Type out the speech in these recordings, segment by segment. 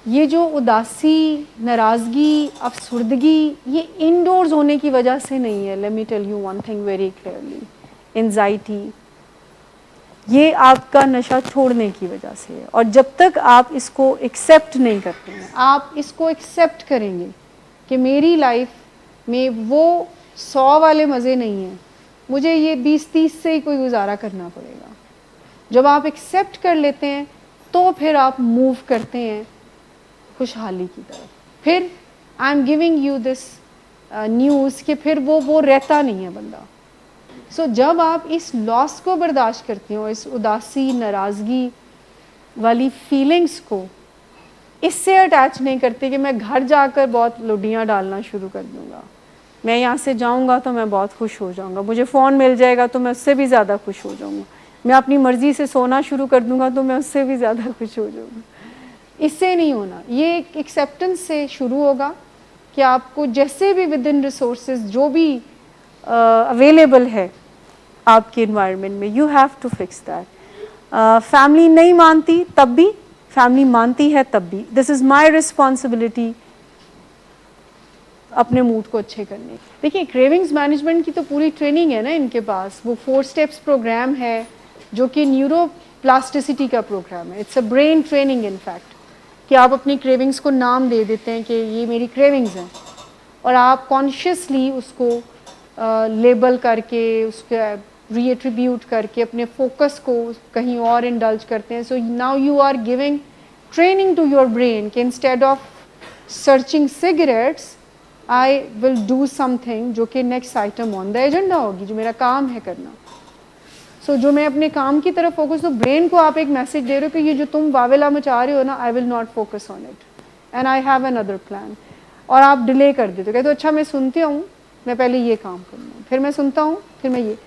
ये जो उदासी, नाराज़गी, अफसुर्दगी, ये इंडोर्स होने की वजह से नहीं है। Let me tell you one thing very clearly, anxiety ये आपका नशा छोड़ने की वजह से है। और जब तक आप इसको एक्सेप्ट नहीं करते हैं, आप इसको एक्सेप्ट करेंगे कि मेरी लाइफ में वो 100 वाले मज़े नहीं हैं, मुझे ये 20-30 से ही कोई गुजारा करना पड़ेगा। जब आप एक्सेप्ट कर लेते हैं तो फिर आप मूव करते हैं खुशहाली की तरफ। फिर I am giving you this news कि फिर वो रहता नहीं है बंदा। सो जब आप इस लॉस को बर्दाश्त करते हो, इस उदासी, नाराज़गी वाली फीलिंग्स को इससे अटैच नहीं करते कि मैं घर जाकर बहुत लुडियाँ डालना शुरू कर दूँगा, मैं यहाँ से जाऊँगा तो मैं बहुत खुश हो जाऊँगा, मुझे फ़ोन मिल जाएगा तो मैं उससे भी ज़्यादा खुश हो जाऊँगा, मैं अपनी मर्ज़ी से सोना शुरू कर दूँगा तो मैं उससे भी ज़्यादा खुश हो जाऊँगा। इससे नहीं होना। ये एक एक्सेप्टेंस से शुरू होगा कि आपको जैसे भी विद इन रिसोर्सेज जो भी अवेलेबल है आपके इन्वायरमेंट में, you have to fix that. Family नहीं मानती तब भी, फैमिली मानती है तब भी, दिस इज़ माई रिस्पॉन्सिबिलिटी अपने मूड को अच्छे करने। देखिए क्रेविंग्स मैनेजमेंट की तो पूरी ट्रेनिंग है ना इनके पास। वो 4 स्टेप्स प्रोग्राम है जो कि न्यूरोप्लास्टिसिटी का प्रोग्राम है। It's a brain training in fact, कि आप अपनी क्रेविंग्स को नाम दे देते हैं कि ये मेरी क्रेविंग्स हैं, और आप कॉन्शियसली उसको लेबल करके, उसका रीएट्रीब्यूट करके अपने फोकस को कहीं और इंडल्ज करते हैं। So now you are giving training to your brain कि instead of searching cigarettes I will do something जो कि next item on the agenda होगी, जो मेरा काम है करना। सो जो मैं अपने काम की तरफ फोकस, तो ब्रेन को आप एक मैसेज दे रहे हो कि ये जो तुम वावेला मचा रहे हो ना, I will not focus on it and I have another plan. और आप डिले कर देते हो, कहते हो अच्छा मैं सुनती हूँ, मैं पहले ये काम करूँगा, फिर मैं सुनता हूँ, फिर मैं ये।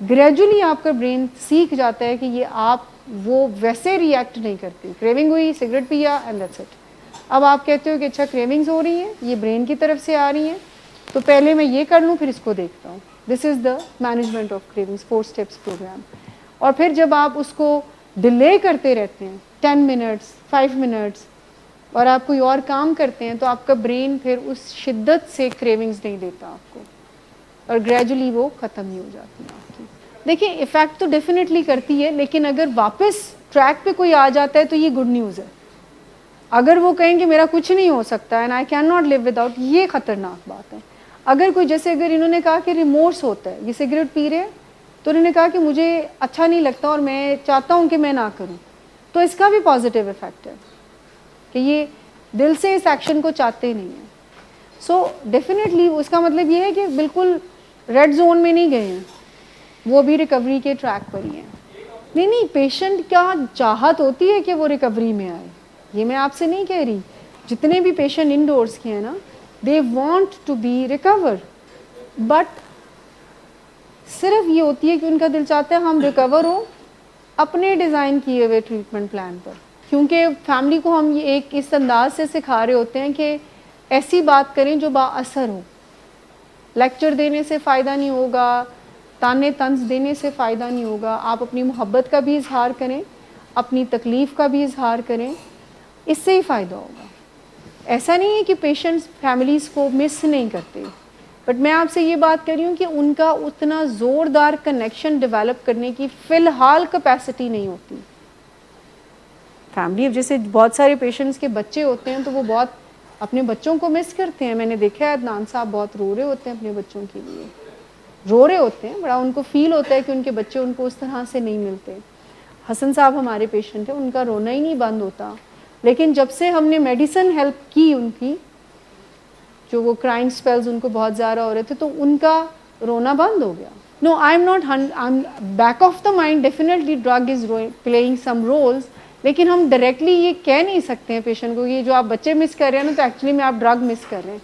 ग्रेजुअली आपका ब्रेन सीख जाता है कि ये आप वो वैसे रिएक्ट नहीं करती। क्रेविंग हुई, सिगरेट पिया एंड दैट्स इट। अब आप कहते हो कि अच्छा क्रेविंग्स हो रही हैं, ये ब्रेन की तरफ से आ रही हैं, तो पहले मैं ये कर लूँ फिर इसको देखता हूँ। This is the management of cravings 4 steps programme. और फिर जब आप उसको डिले करते रहते हैं 10 मिनट्स 5 मिनट्स और आप कोई और काम करते हैं, तो आपका ब्रेन फिर उस शिद्दत से क्रेविंग्स नहीं देता आपको, और ग्रेजुअली वो ख़त्म ही हो जाती है आपकी। देखिए इफ़ेक्ट तो डेफिनेटली करती है, लेकिन अगर वापस ट्रैक पे कोई आ जाता है तो ये गुड न्यूज़ है। अगर वो कहें कि मेरा कुछ नहीं हो सकता and I can not live without, ये ख़तरनाक बात है। अगर कोई, जैसे अगर इन्होंने कहा कि रिमोर्स होता है, ये सिगरेट पी रहे हैं तो उन्होंने कहा कि मुझे अच्छा नहीं लगता और मैं चाहता हूँ कि मैं ना करूँ, तो इसका भी पॉजिटिव इफ़ेक्ट है कि ये दिल से इस एक्शन को चाहते नहीं हैं। सो डेफिनेटली उसका मतलब ये है कि बिल्कुल रेड जोन में नहीं गए हैं, वो भी रिकवरी के ट्रैक पर ही हैं। नहीं, पेशेंट क्या चाहत होती है कि वो रिकवरी में आए, ये मैं आपसे नहीं कह रही। जितने भी पेशेंट इंडोर्स के हैं ना, they want to be recover, but सिर्फ ये होती है कि उनका दिल चाहता है हम रिकवर हो अपने डिज़ाइन किए हुए ट्रीटमेंट प्लान पर। क्योंकि फैमिली को हम ये एक इस अंदाज से सिखा रहे होते हैं कि ऐसी बात करें जो बाअसर हो। लेक्चर देने से फ़ायदा नहीं होगा, ताने तंज देने से फ़ायदा नहीं होगा। आप अपनी मोहब्बत का भी इजहार करें, अपनी तकलीफ़ का भी इजहार करें, इससे ही फ़ायदा होगा। ऐसा नहीं है कि पेशेंट्स फैमिलीज़ को मिस नहीं करते, बट मैं आपसे ये बात कर रही हूँ कि उनका उतना ज़ोरदार कनेक्शन डेवलप करने की फ़िलहाल कैपेसिटी नहीं होती। फैमिली जैसे बहुत सारे पेशेंट्स के बच्चे होते हैं तो वो बहुत अपने बच्चों को मिस करते हैं। मैंने देखा है अदनान साहब बहुत रो रहे होते हैं अपने बच्चों के लिए, रो रहे होते हैं, बड़ा उनको फ़ील होता है कि उनके बच्चे उनको उस तरह से नहीं मिलते। हसन साहब हमारे पेशेंट हैं, उनका रोना ही नहीं बंद होता, लेकिन जब से हमने मेडिसिन हेल्प की उनकी, जो वो क्राइंग स्पेल्स उनको बहुत ज़्यादा हो रहे थे, तो उनका रोना बंद हो गया। No, I am not, I am back of the mind, definitely drug is playing some roles, लेकिन हम डायरेक्टली ये कह नहीं सकते हैं पेशेंट को कि जो आप बच्चे मिस कर रहे हैं ना, तो एक्चुअली में आप ड्रग मिस कर रहे हैं।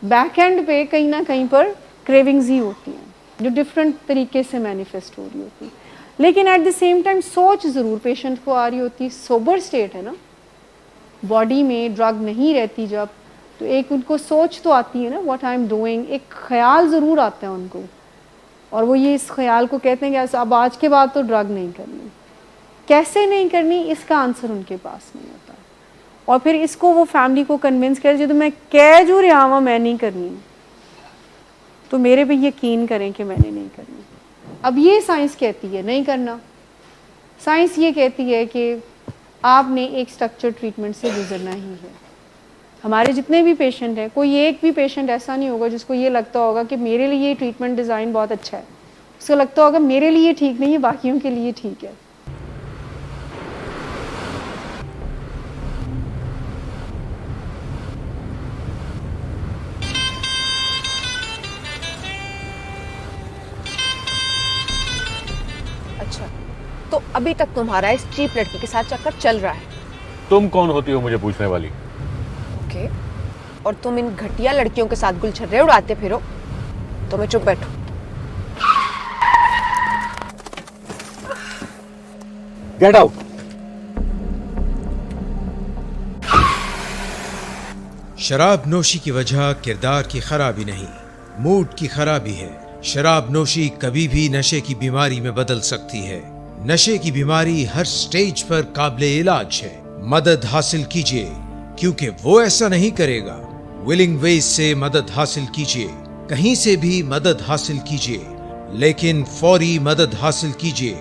बैक एंड पे कहीं ना कहीं पर क्रेविंग्स ही होती हैं जो डिफरेंट तरीके से मैनिफेस्ट हो रही होती है, लेकिन एट द सेम टाइम सोच ज़रूर पेशेंट को आ रही होती है। सोबर स्टेट है ना, बॉडी में ड्रग नहीं रहती जब, तो एक उनको सोच तो आती है ना, व्हाट आई एम डूइंग, एक ख्याल ज़रूर आता है उनको, और वो ये इस ख्याल को कहते हैं कि अब आज के बाद तो ड्रग नहीं करनी। कैसे नहीं करनी, इसका आंसर उनके पास नहीं होता, और फिर इसको वो फैमिली को कन्विंस करे जो मैं कह जो रहा वा मैं नहीं करनी, तो मेरे पे यकीन करें कि मैंने नहीं करनी। अब ये साइंस कहती है नहीं करना, साइंस ये कहती है कि आपने एक स्ट्रक्चर ट्रीटमेंट से गुजरना ही है। हमारे जितने भी पेशेंट हैं, कोई एक भी पेशेंट ऐसा नहीं होगा जिसको ये लगता होगा कि मेरे लिए ये ट्रीटमेंट डिज़ाइन बहुत अच्छा है, उसको लगता होगा मेरे लिए ठीक नहीं है, बाकियों के लिए ठीक है। अच्छा, तो अभी तक तुम्हारा इस चीप लड़की के साथ चक्कर चल रहा है? तुम कौन होती हो मुझे पूछने वाली? ओके, और तुम इन घटिया लड़कियों के साथ गुलछर्रे उड़ाते फिरो, तो मैं चुप बैठूं? Get out. शराब नोशी की वजह किरदार की खराबी नहीं, मूड की खराबी है। शराब नोशी कभी भी नशे की बीमारी में बदल सकती है। नशे की बीमारी हर स्टेज पर काबिले इलाज है। मदद हासिल कीजिए, क्योंकि वो ऐसा नहीं करेगा। विलिंग वेज से मदद हासिल कीजिए, कहीं से भी मदद हासिल कीजिए, लेकिन फौरी मदद हासिल कीजिए।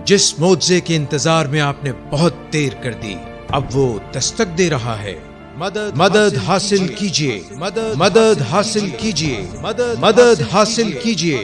जिस मुआवजे के इंतजार में आपने बहुत देर कर दी, अब वो दस्तक दे रहा है। मदद हासिल कीजिए, मदद हासिल कीजिए, मदद हासिल कीजिए।